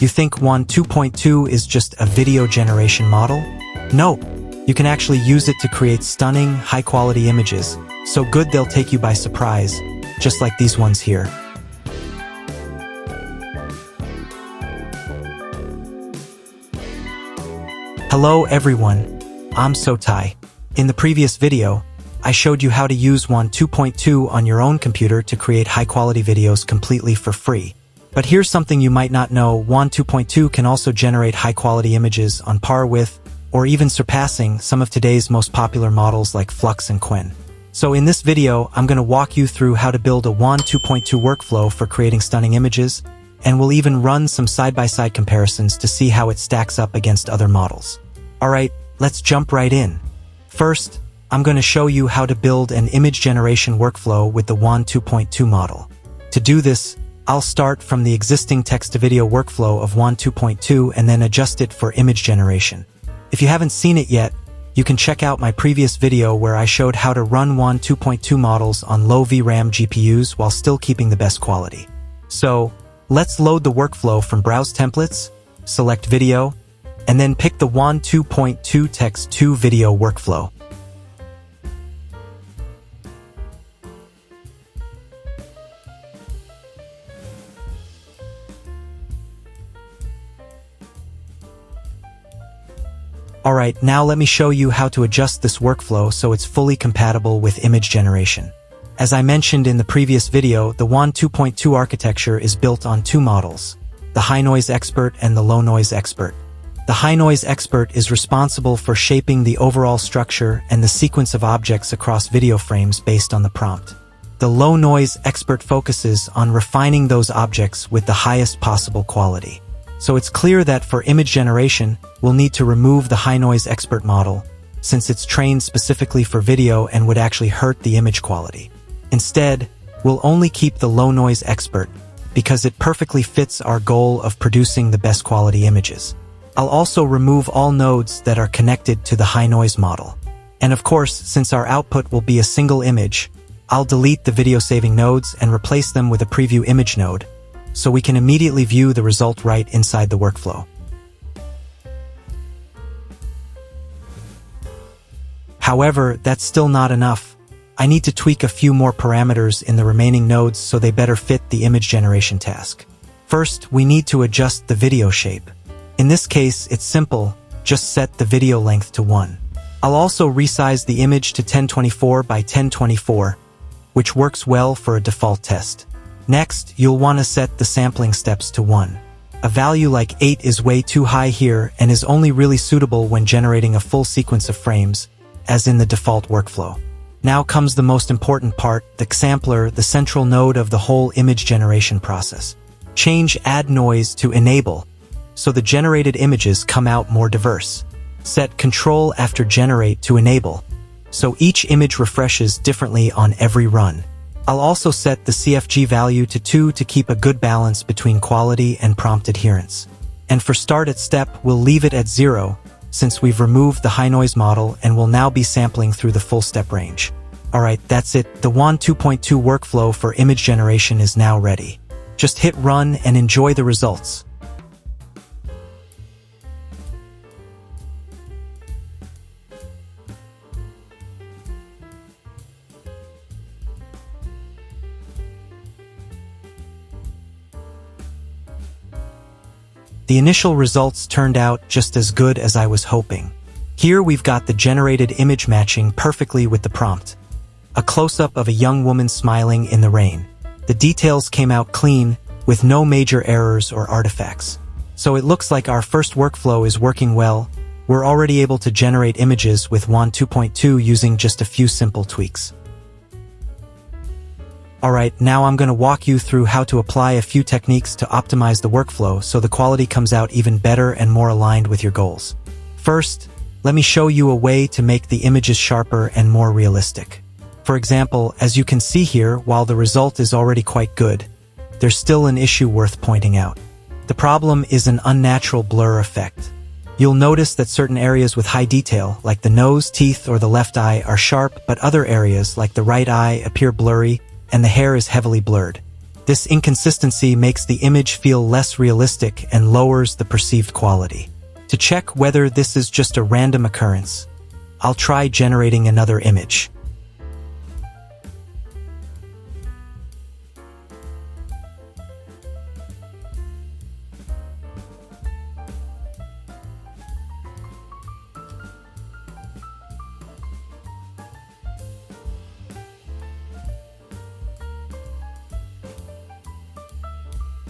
You think WAN 2.2 is just a video generation model? No, you can actually use it to create stunning, high-quality images, so good they'll take you by surprise, just like these ones here. Hello everyone, I'm Tai. In the previous video, I showed you how to use WAN 2.2 on your own computer to create high-quality videos completely for free. But here's something you might not know: WAN 2.2 can also generate high-quality images on par with, or even surpassing, some of today's most popular models like Flux and Qwen. So in this video, I'm going to walk you through how to build a WAN 2.2 workflow for creating stunning images, and we'll even run some side-by-side comparisons to see how it stacks up against other models. Alright, let's jump right in. First, I'm going to show you how to build an image generation workflow with the WAN 2.2 model. To do this, I'll start from the existing text-to-video workflow of WAN 2.2 and then adjust it for image generation. If you haven't seen it yet, you can check out my previous video where I showed how to run WAN 2.2 models on low VRAM GPUs while still keeping the best quality. So, let's load the workflow from Browse Templates, select Video, and then pick the WAN 2.2 text-to-video workflow. Alright, now let me show you how to adjust this workflow so it's fully compatible with image generation. As I mentioned in the previous video, the WAN 2.2 architecture is built on two models: the High Noise Expert and the Low Noise Expert. The High Noise Expert is responsible for shaping the overall structure and the sequence of objects across video frames based on the prompt. The Low Noise Expert focuses on refining those objects with the highest possible quality. So it's clear that for image generation, we'll need to remove the High Noise Expert model, since it's trained specifically for video and would actually hurt the image quality. Instead, we'll only keep the Low Noise Expert, because it perfectly fits our goal of producing the best quality images. I'll also remove all nodes that are connected to the High Noise model. And of course, since our output will be a single image, I'll delete the video saving nodes and replace them with a preview image node, so we can immediately view the result right inside the workflow. However, that's still not enough. I need to tweak a few more parameters in the remaining nodes so they better fit the image generation task. First, we need to adjust the video shape. In this case, it's simple: just set the video length to 1. I'll also resize the image to 1024 by 1024, which works well for a default test. Next, you'll want to set the sampling steps to 1. A value like 8 is way too high here and is only really suitable when generating a full sequence of frames, as in the default workflow. Now comes the most important part: the sampler, the central node of the whole image generation process. Change Add Noise to Enable, so the generated images come out more diverse. Set Control after Generate to Enable, so each image refreshes differently on every run. I'll also set the CFG value to 2 to keep a good balance between quality and prompt adherence. And for Start at Step, we'll leave it at 0, since we've removed the High Noise model and will now be sampling through the full step range. Alright, that's it. The WAN 2.2 workflow for image generation is now ready. Just hit run and enjoy the results. The initial results turned out just as good as I was hoping. Here we've got the generated image matching perfectly with the prompt. A close-up of a young woman smiling in the rain. The details came out clean, with no major errors or artifacts. So it looks like our first workflow is working well. We're already able to generate images with WAN 2.2 using just a few simple tweaks. Alright, now I'm going to walk you through how to apply a few techniques to optimize the workflow so the quality comes out even better and more aligned with your goals. First, let me show you a way to make the images sharper and more realistic. For example, as you can see here, while the result is already quite good, there's still an issue worth pointing out. The problem is an unnatural blur effect. You'll notice that certain areas with high detail, like the nose, teeth, or the left eye, are sharp, but other areas, like the right eye, appear blurry, and the hair is heavily blurred. This inconsistency makes the image feel less realistic and lowers the perceived quality. To check whether this is just a random occurrence, I'll try generating another image.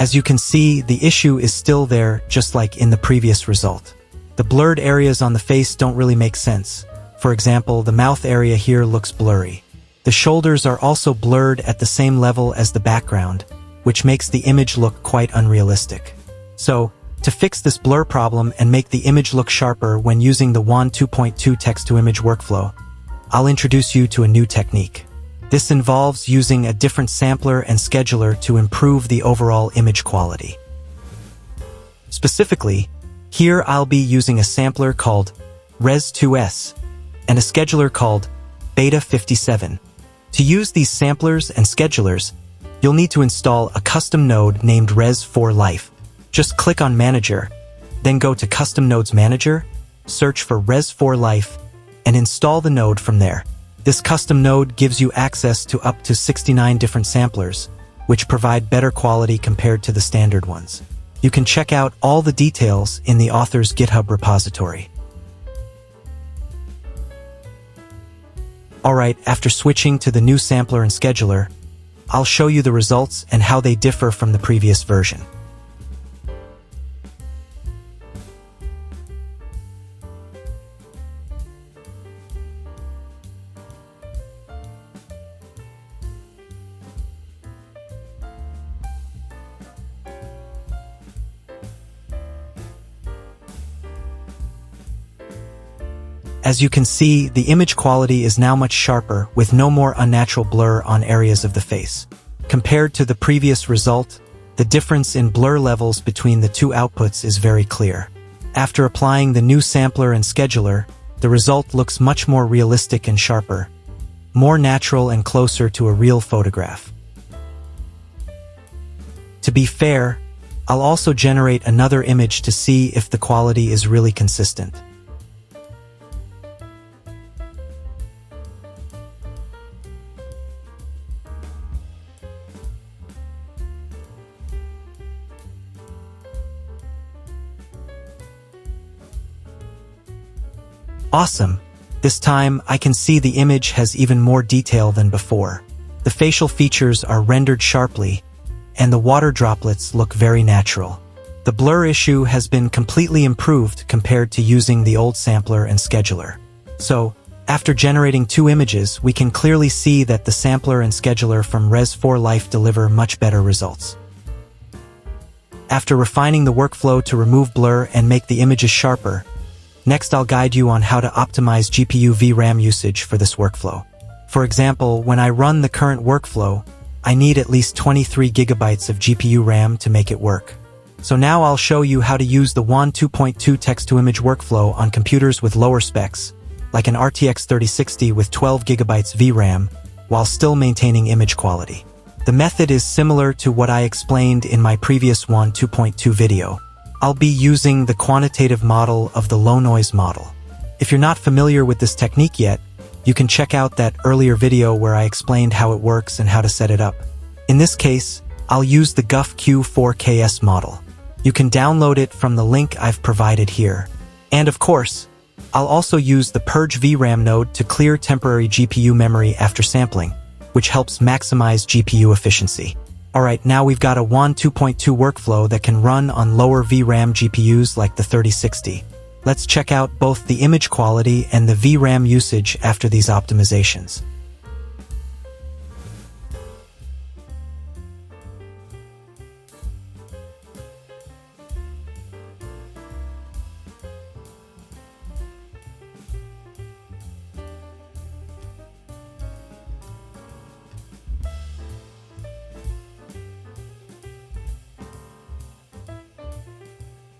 As you can see, the issue is still there, just like in the previous result. The blurred areas on the face don't really make sense. For example, the mouth area here looks blurry. The shoulders are also blurred at the same level as the background, which makes the image look quite unrealistic. So, to fix this blur problem and make the image look sharper when using the WAN 2.2 text-to-image workflow, I'll introduce you to a new technique. This involves using a different sampler and scheduler to improve the overall image quality. Specifically, here I'll be using a sampler called Res2S and a scheduler called Beta 57. To use these samplers and schedulers, you'll need to install a custom node named Res4Life. Just click on Manager, then go to Custom Nodes Manager, search for Res4Life, and install the node from there. This custom node gives you access to up to 69 different samplers, which provide better quality compared to the standard ones. You can check out all the details in the author's GitHub repository. Alright, after switching to the new sampler and scheduler, I'll show you the results and how they differ from the previous version. As you can see, the image quality is now much sharper with no more unnatural blur on areas of the face. Compared to the previous result, the difference in blur levels between the two outputs is very clear. After applying the new sampler and scheduler, the result looks much more realistic and sharper, more natural and closer to a real photograph. To be fair, I'll also generate another image to see if the quality is really consistent. Awesome! This time, I can see the image has even more detail than before. The facial features are rendered sharply, and the water droplets look very natural. The blur issue has been completely improved compared to using the old sampler and scheduler. So, after generating two images, we can clearly see that the sampler and scheduler from Res4Life deliver much better results. After refining the workflow to remove blur and make the images sharper, next I'll guide you on how to optimize GPU VRAM usage for this workflow. For example, when I run the current workflow, I need at least 23 GB of GPU RAM to make it work. So now I'll show you how to use the WAN 2.2 text-to-image workflow on computers with lower specs, like an RTX 3060 with 12 GB VRAM, while still maintaining image quality. The method is similar to what I explained in my previous WAN 2.2 video. I'll be using the quantitative model of the low noise model. If you're not familiar with this technique yet, you can check out that earlier video where I explained how it works and how to set it up. In this case, I'll use the GUF-Q4KS model. You can download it from the link I've provided here. And of course, I'll also use the Purge VRAM node to clear temporary GPU memory after sampling, which helps maximize GPU efficiency. Alright, now we've got a WAN 2.2 workflow that can run on lower VRAM GPUs like the 3060. Let's check out both the image quality and the VRAM usage after these optimizations.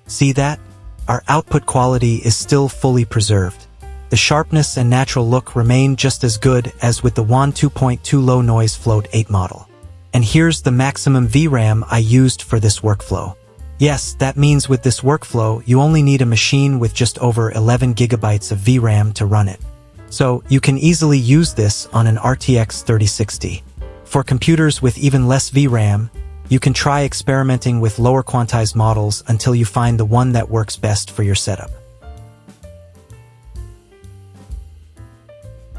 See that? Our output quality is still fully preserved. The sharpness and natural look remain just as good as with the WAN 2.2 low noise float 8 model. And here's the maximum VRAM I used for this workflow. Yes, that means with this workflow, you only need a machine with just over 11 gigabytes of VRAM to run it. So you can easily use this on an RTX 3060. For computers with even less VRAM, you can try experimenting with lower quantized models until you find the one that works best for your setup.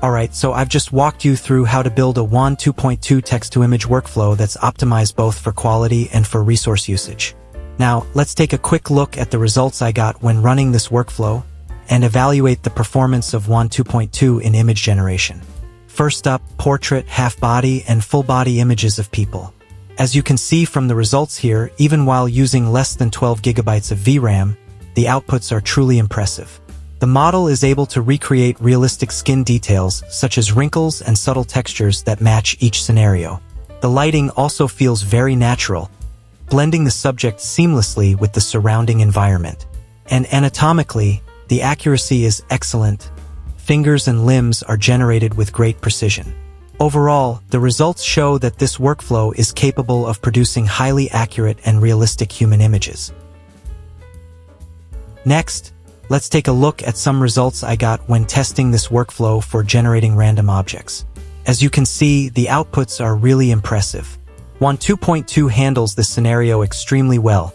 Alright, so I've just walked you through how to build a WAN 2.2 text-to-image workflow that's optimized both for quality and for resource usage. Now, let's take a quick look at the results I got when running this workflow and evaluate the performance of WAN 2.2 in image generation. First up, portrait, half-body, and full-body images of people. As you can see from the results here, even while using less than 12 gigabytes of VRAM, the outputs are truly impressive. The model is able to recreate realistic skin details, such as wrinkles and subtle textures that match each scenario. The lighting also feels very natural, blending the subject seamlessly with the surrounding environment. And anatomically, the accuracy is excellent. Fingers and limbs are generated with great precision. Overall, the results show that this workflow is capable of producing highly accurate and realistic human images. Next, let's take a look at some results I got when testing this workflow for generating random objects. As you can see, the outputs are really impressive. WAN 2.2 handles this scenario extremely well.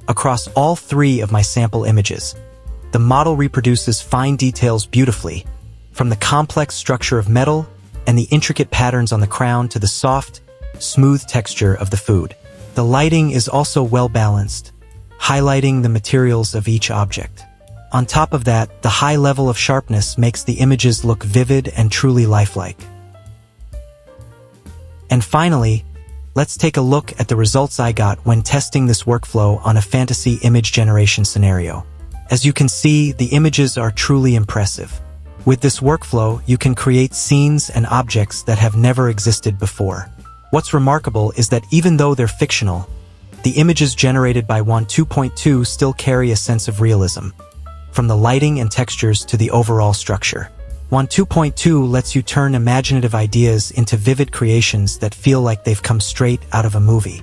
Across all three of my sample images, the model reproduces fine details beautifully, from the complex structure of metal and the intricate patterns on the crown to the soft, smooth texture of the food. The lighting is also well balanced, highlighting the materials of each object. On top of that, the high level of sharpness makes the images look vivid and truly lifelike. And finally, let's take a look at the results I got when testing this workflow on a fantasy image generation scenario. As you can see, the images are truly impressive. With this workflow, you can create scenes and objects that have never existed before. What's remarkable is that even though they're fictional, the images generated by WAN 2.2 still carry a sense of realism, from the lighting and textures to the overall structure. WAN 2.2 lets you turn imaginative ideas into vivid creations that feel like they've come straight out of a movie.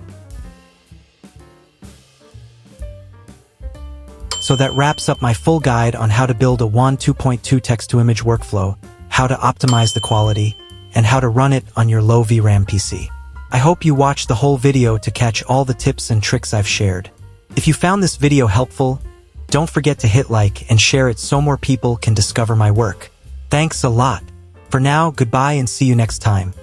So that wraps up my full guide on how to build a WAN 2.2 text-to-image workflow, how to optimize the quality, and how to run it on your low VRAM PC. I hope you watched the whole video to catch all the tips and tricks I've shared. If you found this video helpful, don't forget to hit like and share it so more people can discover my work. Thanks a lot. For now, goodbye and see you next time.